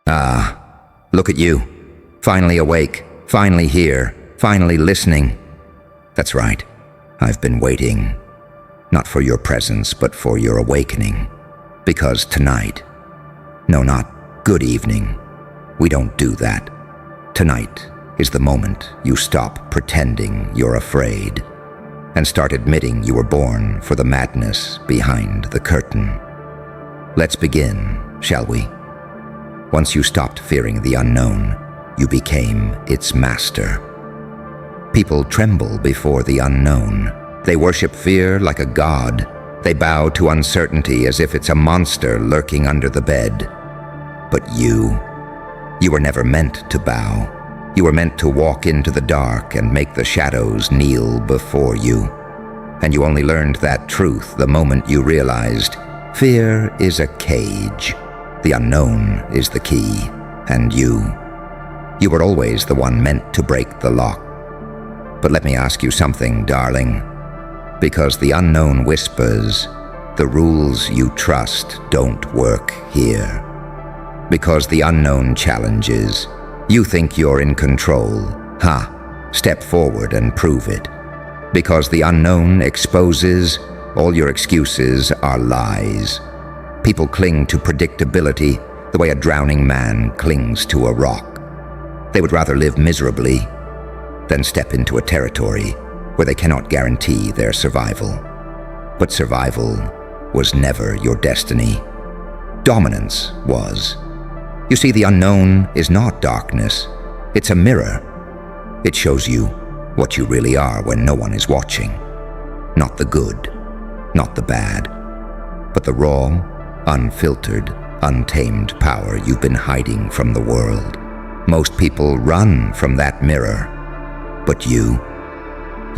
Look at you. Finally awake, finally here, finally listening. That's right. I've been waiting. Not for your presence, but for your awakening. Because tonight... No, not good evening. We don't do that. Tonight is the moment you stop pretending you're afraid and start admitting you were born for the madness behind the curtain. Let's begin, shall we? Once you stopped fearing the unknown, you became its master. People tremble before the unknown. They worship fear like a god. They bow to uncertainty as if it's a monster lurking under the bed. But you were never meant to bow. You were meant to walk into the dark and make the shadows kneel before you. And you only learned that truth the moment you realized fear is a cage. The unknown is the key, and you were always the one meant to break the lock. But let me ask you something, darling. Because the unknown whispers, the rules you trust don't work here. Because the unknown challenges, you think you're in control. Step forward and prove it. Because the unknown exposes, all your excuses are lies. People cling to predictability the way a drowning man clings to a rock. They would rather live miserably than step into a territory where they cannot guarantee their survival. But survival was never your destiny. Dominance was. You see, the unknown is not darkness. It's a mirror. It shows you what you really are when no one is watching. Not the good, not the bad, but the raw, unfiltered, untamed power you've been hiding from the world. Most people run from that mirror, but you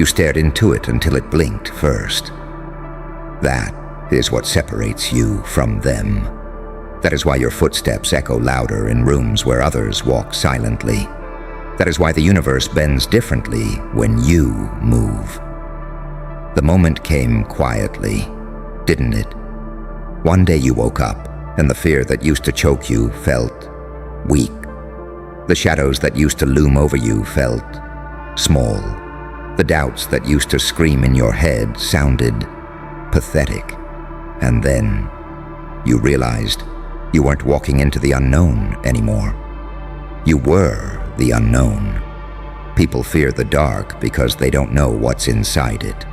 stared into it until it blinked first. That is what separates you from them. That is why your footsteps echo louder in rooms where others walk silently. That is why the universe bends differently when you move. The moment came quietly, didn't it? One day you woke up, and the fear that used to choke you felt weak. The shadows that used to loom over you felt small. The doubts that used to scream in your head sounded pathetic. And then you realized you weren't walking into the unknown anymore. You were the unknown. People fear the dark because they don't know what's inside it.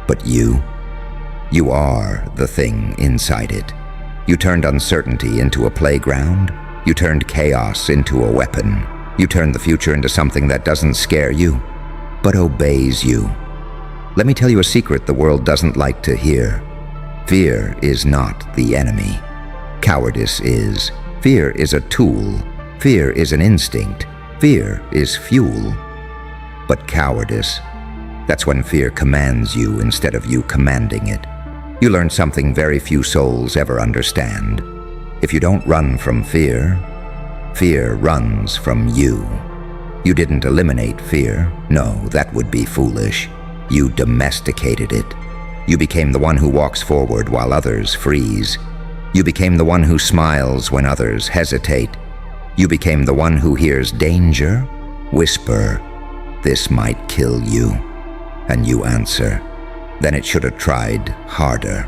But you are the thing inside it. You turned uncertainty into a playground. You turned chaos into a weapon. You turned the future into something that doesn't scare you, but obeys you. Let me tell you a secret the world doesn't like to hear. Fear is not the enemy. Cowardice is. Fear is a tool. Fear is an instinct. Fear is fuel. But cowardice, that's when fear commands you instead of you commanding it. You learn something very few souls ever understand. If you don't run from fear, fear runs from you. You didn't eliminate fear. No, that would be foolish. You domesticated it. You became the one who walks forward while others freeze. You became the one who smiles when others hesitate. You became the one who hears danger whisper, "This might kill you." And you answer, "Then it should have tried harder."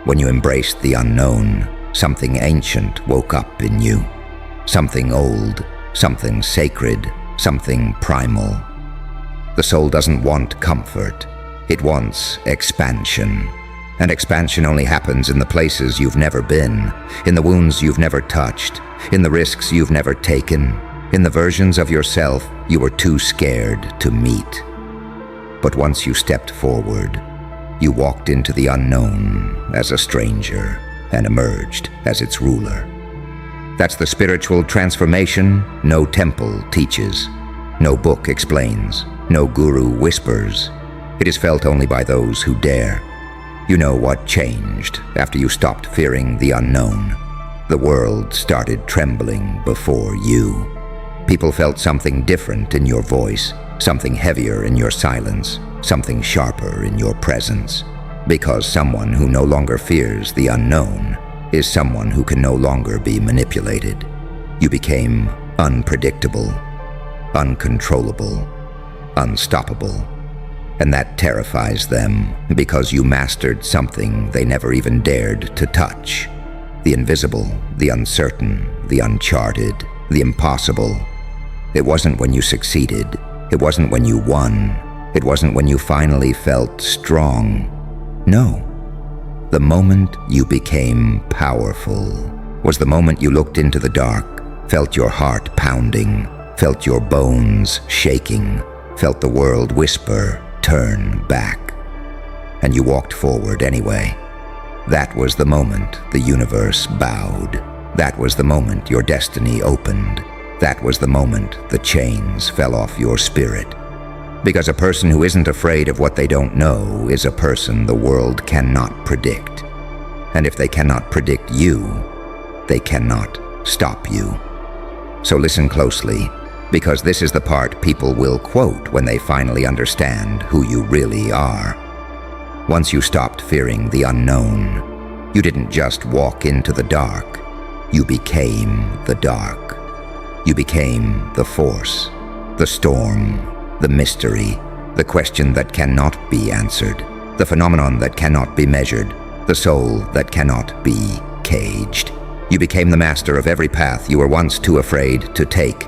When you embraced the unknown, something ancient woke up in you. Something old, something sacred, something primal. The soul doesn't want comfort. It wants expansion. And expansion only happens in the places you've never been, in the wounds you've never touched, in the risks you've never taken, in the versions of yourself you were too scared to meet. But once you stepped forward, you walked into the unknown as a stranger and emerged as its ruler. That's the spiritual transformation no temple teaches, no book explains, no guru whispers. It is felt only by those who dare. You know what changed after you stopped fearing the unknown. The world started trembling before you. People felt something different in your voice, something heavier in your silence, something sharper in your presence. Because someone who no longer fears the unknown is someone who can no longer be manipulated. You became unpredictable, uncontrollable, unstoppable. And that terrifies them because you mastered something they never even dared to touch. The invisible, the uncertain, the uncharted, the impossible. It wasn't when you succeeded. It wasn't when you won. It wasn't when you finally felt strong. No. The moment you became powerful was the moment you looked into the dark, felt your heart pounding, felt your bones shaking, felt the world whisper, "Turn back." And you walked forward anyway. That was the moment the universe bowed. That was the moment your destiny opened. That was the moment the chains fell off your spirit. Because a person who isn't afraid of what they don't know is a person the world cannot predict. And if they cannot predict you, they cannot stop you. So listen closely, because this is the part people will quote when they finally understand who you really are. Once you stopped fearing the unknown, you didn't just walk into the dark, you became the dark. You became the force, the storm, the mystery, the question that cannot be answered, the phenomenon that cannot be measured, the soul that cannot be caged. You became the master of every path you were once too afraid to take.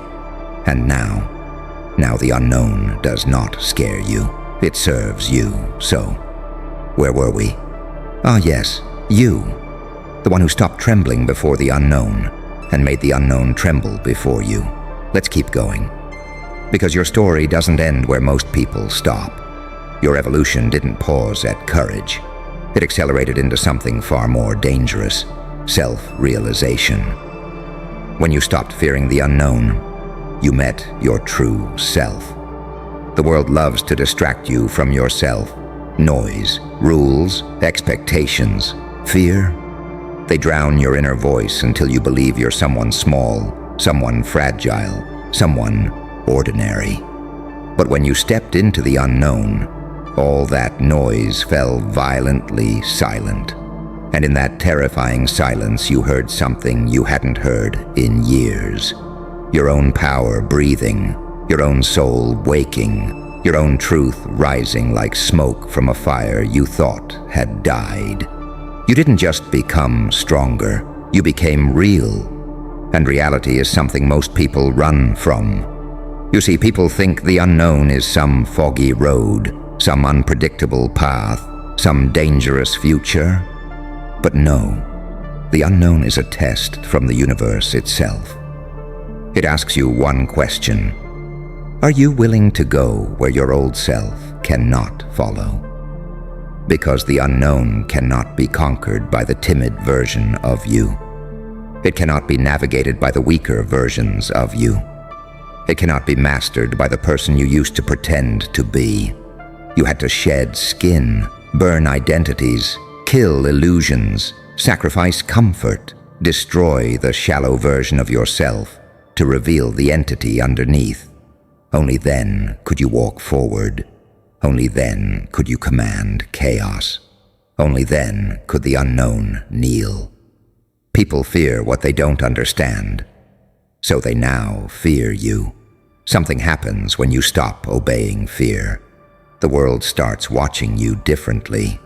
And now the unknown does not scare you. It serves you. So, where were we? Ah, yes, you. The one who stopped trembling before the unknown and made the unknown tremble before you. Let's keep going. Because your story doesn't end where most people stop. Your evolution didn't pause at courage. It accelerated into something far more dangerous, self-realization. When you stopped fearing the unknown, you met your true self. The world loves to distract you from yourself. Noise, rules, expectations, fear. They drown your inner voice until you believe you're someone small, someone fragile, someone ordinary. But when you stepped into the unknown, all that noise fell violently silent. And in that terrifying silence, you heard something you hadn't heard in years. Your own power breathing, your own soul waking, your own truth rising like smoke from a fire you thought had died. You didn't just become stronger, you became real. And reality is something most people run from. You see, people think the unknown is some foggy road, some unpredictable path, some dangerous future. But no, the unknown is a test from the universe itself. It asks you one question. Are you willing to go where your old self cannot follow? Because the unknown cannot be conquered by the timid version of you. It cannot be navigated by the weaker versions of you. It cannot be mastered by the person you used to pretend to be. You had to shed skin, burn identities, kill illusions, sacrifice comfort, destroy the shallow version of yourself to reveal the entity underneath. Only then could you walk forward. Only then could you command chaos. Only then could the unknown kneel. People fear what they don't understand, so they now fear you. Something happens when you stop obeying fear. The world starts watching you differently.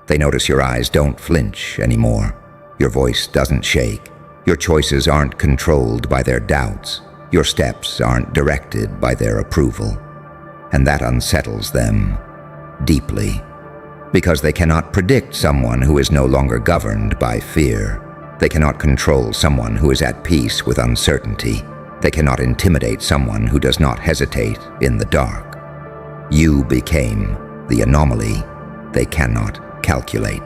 They notice your eyes don't flinch anymore. Your voice doesn't shake. Your choices aren't controlled by their doubts. Your steps aren't directed by their approval. And that unsettles them deeply, because they cannot predict someone who is no longer governed by fear. They cannot control someone who is at peace with uncertainty. They cannot intimidate someone who does not hesitate in the dark. You became the anomaly they cannot calculate,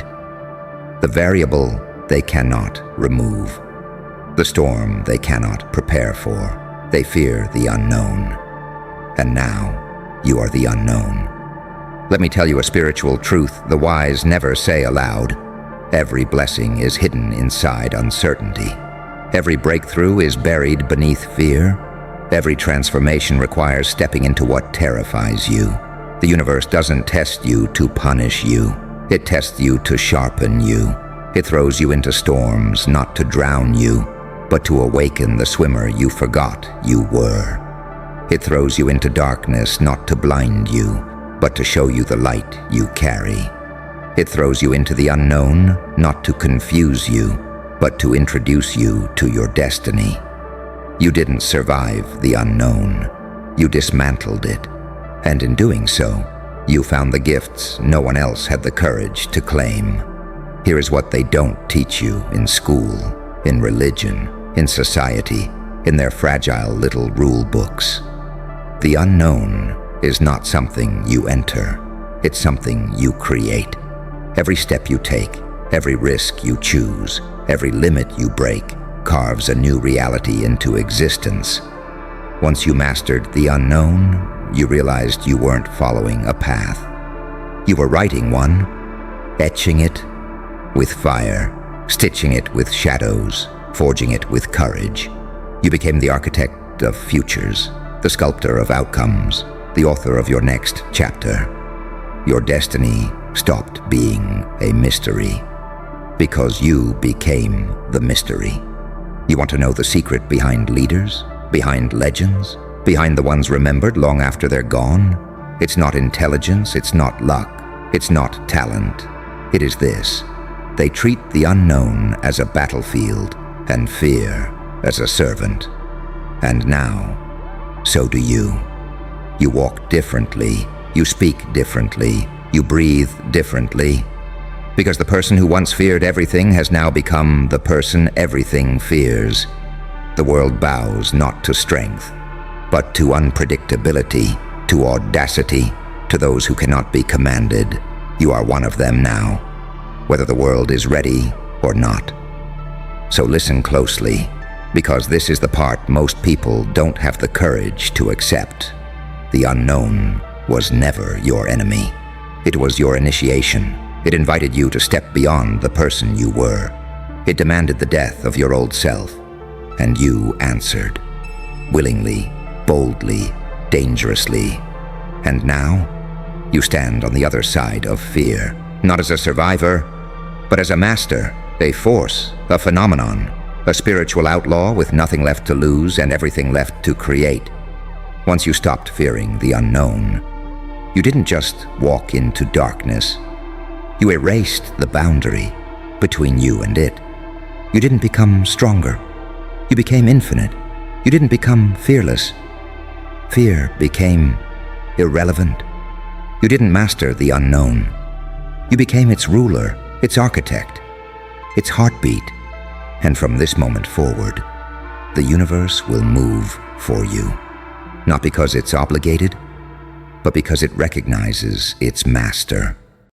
the variable they cannot remove, the storm they cannot prepare for. They fear the unknown. And now you are the unknown. Let me tell you a spiritual truth the wise never say aloud. Every blessing is hidden inside uncertainty. Every breakthrough is buried beneath fear. Every transformation requires stepping into what terrifies you. The universe doesn't test you to punish you. It tests you to sharpen you. It throws you into storms, not to drown you. but to awaken the swimmer you forgot you were. It throws you into darkness not to blind you, but to show you the light you carry. It throws you into the unknown not to confuse you, but to introduce you to your destiny. You didn't survive the unknown. You dismantled it, and in doing so, you found the gifts no one else had the courage to claim. Here is what they don't teach you in school, in religion, in society, in their fragile little rule books. The unknown is not something you enter. It's something you create. Every step you take, every risk you choose, every limit you break, carves a new reality into existence. Once you mastered the unknown, you realized you weren't following a path. You were writing one, etching it with fire, stitching it with shadows, forging it with courage. You became the architect of futures, the sculptor of outcomes, the author of your next chapter. Your destiny stopped being a mystery because you became the mystery. You want to know the secret behind leaders, behind legends, behind the ones remembered long after they're gone? It's not intelligence, it's not luck, it's not talent. It is this: they treat the unknown as a battlefield and fear as a servant. And now, so do you. You walk differently, you speak differently, you breathe differently. Because the person who once feared everything has now become the person everything fears. The world bows not to strength, but to unpredictability, to audacity, to those who cannot be commanded. You are one of them now, whether the world is ready or not. So listen closely, because this is the part most people don't have the courage to accept. The unknown was never your enemy. It was your initiation. It invited you to step beyond the person you were. It demanded the death of your old self, and you answered. Willingly, boldly, dangerously. And now, you stand on the other side of fear, not as a survivor, but as a master, a force, a phenomenon, a spiritual outlaw with nothing left to lose and everything left to create. Once you stopped fearing the unknown, you didn't just walk into darkness. You erased the boundary between you and it. You didn't become stronger. You became infinite. You didn't become fearless. Fear became irrelevant. You didn't master the unknown. You became its ruler, its architect, its heartbeat. And from this moment forward, the universe will move for you. Not because it's obligated, but because it recognizes its master.